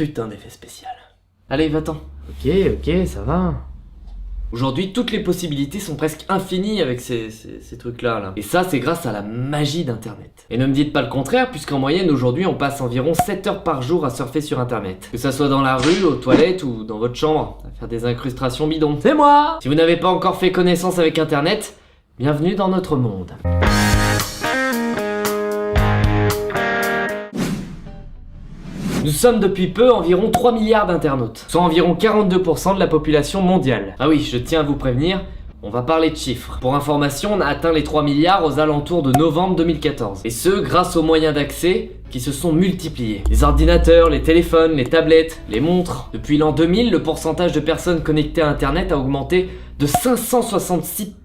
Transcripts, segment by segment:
putain d'effet spécial. Allez, va-t'en. Ok, ça va. Aujourd'hui, toutes les possibilités sont presque infinies avec ces trucs-là. Là. Et ça, c'est grâce à la magie d'Internet. Et ne me dites pas le contraire, puisqu'en moyenne, aujourd'hui, on passe environ 7 heures par jour à surfer sur Internet. Que ça soit dans la rue, aux toilettes ou dans votre chambre, à faire des incrustations bidons. C'est moi! Si vous n'avez pas encore fait connaissance avec Internet, bienvenue dans notre monde. Nous sommes depuis peu environ 3 milliards d'internautes, soit environ 42% de la population mondiale. Ah oui, je tiens à vous prévenir, on va parler de chiffres. Pour information, on a atteint les 3 milliards aux alentours de novembre 2014. Et ce, grâce aux moyens d'accès qui se sont multipliés. Les ordinateurs, les téléphones, les tablettes, les montres. Depuis l'an 2000, le pourcentage de personnes connectées à Internet a augmenté de 566%.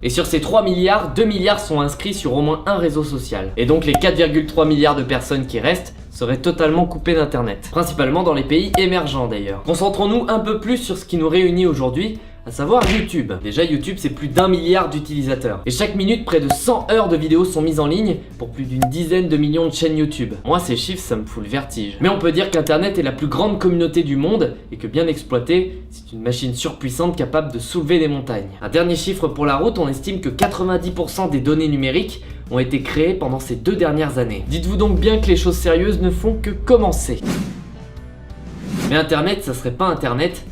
Et sur ces 3 milliards, 2 milliards sont inscrits sur au moins un réseau social. Et donc les 4,3 milliards de personnes qui restent seraient totalement coupées d'internet. Principalement dans les pays émergents d'ailleurs. Concentrons-nous un peu plus sur ce qui nous réunit aujourd'hui, à savoir YouTube. Déjà YouTube c'est plus d'1 milliard d'utilisateurs. Et chaque minute près de 100 heures de vidéos sont mises en ligne pour plus d'une dizaine de millions de chaînes YouTube. Moi ces chiffres ça me fout le vertige. Mais on peut dire qu'Internet est la plus grande communauté du monde et que bien exploité, c'est une machine surpuissante capable de soulever des montagnes. Un dernier chiffre pour la route, on estime que 90% des données numériques ont été créées pendant ces 2 dernières années. Dites-vous donc bien que les choses sérieuses ne font que commencer. Mais Internet ça serait pas Internet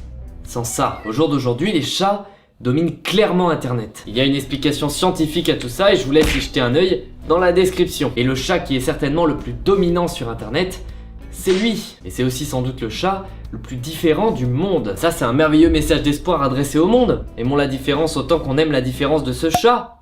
sans ça. Au jour d'aujourd'hui, les chats dominent clairement Internet. Il y a une explication scientifique à tout ça et je vous laisse y jeter un œil dans la description. Et le chat qui est certainement le plus dominant sur Internet, c'est lui. Et c'est aussi sans doute le chat le plus différent du monde. Ça, c'est un merveilleux message d'espoir adressé au monde. Aimons la différence autant qu'on aime la différence de ce chat.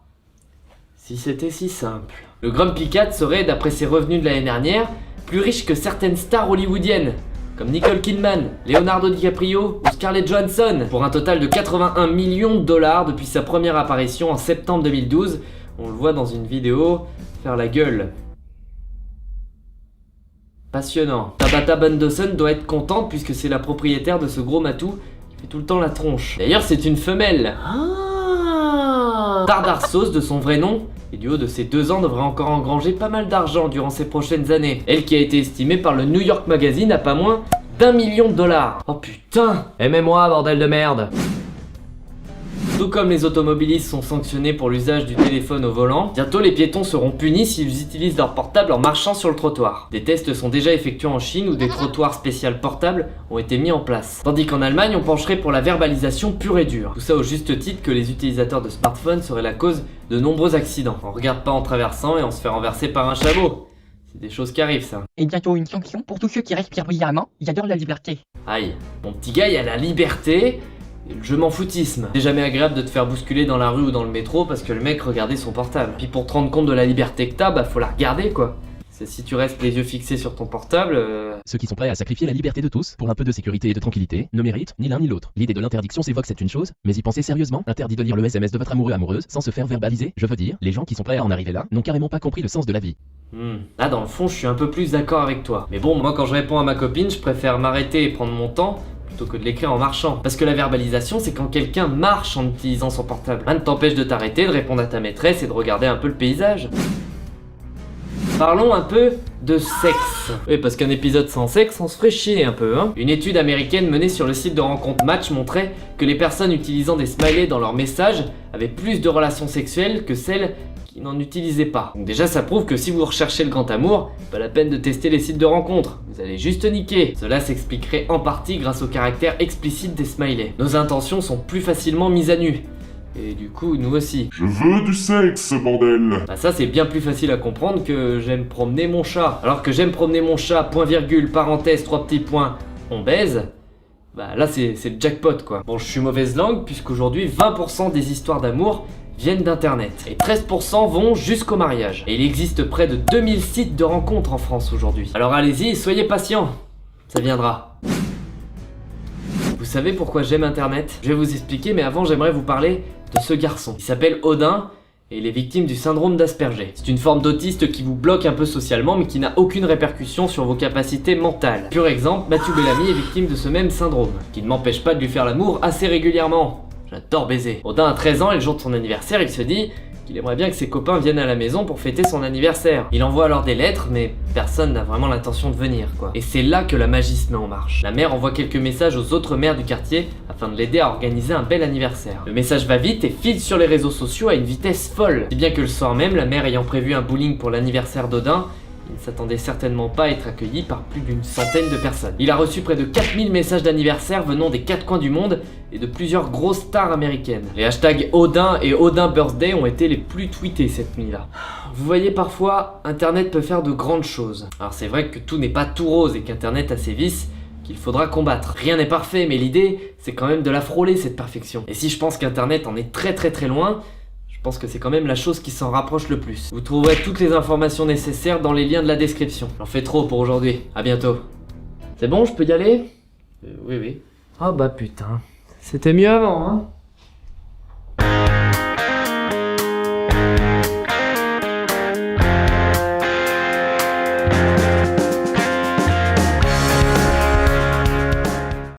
Si c'était si simple. Le Grumpy Cat serait, d'après ses revenus de l'année dernière, plus riche que certaines stars hollywoodiennes. Comme Nicole Kidman, Leonardo DiCaprio ou Scarlett Johansson, pour un total de 81 millions de dollars depuis sa première apparition en septembre 2012. On le voit dans une vidéo faire la gueule. Passionnant. Tabitha Bendosen doit être contente puisque c'est la propriétaire de ce gros matou qui fait tout le temps la tronche. D'ailleurs c'est une femelle. Tardar Sauce de son vrai nom, et du haut de ses 2 ans devrait encore engranger pas mal d'argent durant ces prochaines années. Elle qui a été estimée par le New York Magazine à pas moins d'1 million de dollars. Oh putain! Aimez-moi bordel de merde! Tout comme les automobilistes sont sanctionnés pour l'usage du téléphone au volant, bientôt les piétons seront punis s'ils utilisent leur portable en marchant sur le trottoir. Des tests sont déjà effectués en Chine où des trottoirs spéciaux portables ont été mis en place. Tandis qu'en Allemagne, on pencherait pour la verbalisation pure et dure. Tout ça au juste titre que les utilisateurs de smartphones seraient la cause de nombreux accidents. On regarde pas en traversant et on se fait renverser par un chameau. C'est des choses qui arrivent ça. Et bientôt une sanction pour tous ceux qui respirent brillamment, ils adorent la liberté. Aïe, mon petit gars il a la liberté et le je m'en foutisme. C'est jamais agréable de te faire bousculer dans la rue ou dans le métro parce que le mec regardait son portable. Puis pour te rendre compte de la liberté que t'as, bah faut la regarder quoi. C'est si tu restes les yeux fixés sur ton portable... Ceux qui sont prêts à sacrifier la liberté de tous pour un peu de sécurité et de tranquillité ne méritent ni l'un ni l'autre. L'idée de l'interdiction s'évoque, c'est une chose, mais y penser sérieusement, interdit de lire le SMS de votre amoureux amoureuse sans se faire verbaliser, je veux dire, les gens qui sont prêts à en arriver là n'ont carrément pas compris le sens de la vie. Là dans le fond je suis un peu plus d'accord avec toi. Mais bon, moi quand je réponds à ma copine, je préfère m'arrêter et prendre mon temps plutôt que de l'écrire en marchant. Parce que la verbalisation c'est quand quelqu'un marche en utilisant son portable. Rien ne t'empêche de t'arrêter, de répondre à ta maîtresse et de regarder un peu le paysage. Parlons un peu de sexe. Oui, parce qu'un épisode sans sexe, on se ferait chier un peu, hein. Une étude américaine menée sur le site de rencontre Match montrait que les personnes utilisant des smileys dans leurs messages avaient plus de relations sexuelles que celles qui n'en utilisaient pas. Donc déjà, ça prouve que si vous recherchez le grand amour, pas la peine de tester les sites de rencontre. Vous allez juste niquer. Cela s'expliquerait en partie grâce au caractère explicite des smileys. Nos intentions sont plus facilement mises à nu. Et du coup, nous aussi. Je veux du sexe, bordel! Bah ça c'est bien plus facile à comprendre que j'aime promener mon chat. Alors que j'aime promener mon chat, point virgule, parenthèse, 3 petits points, on baise. Bah là c'est le jackpot quoi. Bon je suis mauvaise langue puisqu'aujourd'hui 20% des histoires d'amour viennent d'internet. Et 13% vont jusqu'au mariage. Et il existe près de 2000 sites de rencontres en France aujourd'hui. Alors allez-y, soyez patients. Ça viendra. Vous savez pourquoi j'aime internet? Je vais vous expliquer mais avant j'aimerais vous parler de ce garçon. Il s'appelle Odin et il est victime du syndrome d'Asperger. C'est une forme d'autiste qui vous bloque un peu socialement mais qui n'a aucune répercussion sur vos capacités mentales. Pur exemple, Mathieu Bellamy est victime de ce même syndrome, qui ne m'empêche pas de lui faire l'amour assez régulièrement. J'adore baiser. Odin a 13 ans et le jour de son anniversaire, il se dit qu'il aimerait bien que ses copains viennent à la maison pour fêter son anniversaire. Il envoie alors des lettres, mais personne n'a vraiment l'intention de venir, quoi. Et c'est là que la magie se met en marche. La mère envoie quelques messages aux autres mères du quartier afin de l'aider à organiser un bel anniversaire. Le message va vite et file sur les réseaux sociaux à une vitesse folle. Si bien que le soir même, la mère ayant prévu un bowling pour l'anniversaire d'Odin, il ne s'attendait certainement pas à être accueilli par plus d'une centaine de personnes. Il a reçu près de 4000 messages d'anniversaire venant des 4 coins du monde et de plusieurs grosses stars américaines. Les hashtags Odin et Odin Birthday ont été les plus tweetés cette nuit-là. Vous voyez, parfois, Internet peut faire de grandes choses. Alors c'est vrai que tout n'est pas tout rose et qu'Internet a ses vices qu'il faudra combattre. Rien n'est parfait, mais l'idée, c'est quand même de la frôler, cette perfection. Et si je pense qu'Internet en est très loin, je pense que c'est quand même la chose qui s'en rapproche le plus. Vous trouverez toutes les informations nécessaires dans les liens de la description. J'en fais trop pour aujourd'hui. À bientôt. C'est bon, je peux y aller? Oui. Oh bah putain. C'était mieux avant, hein.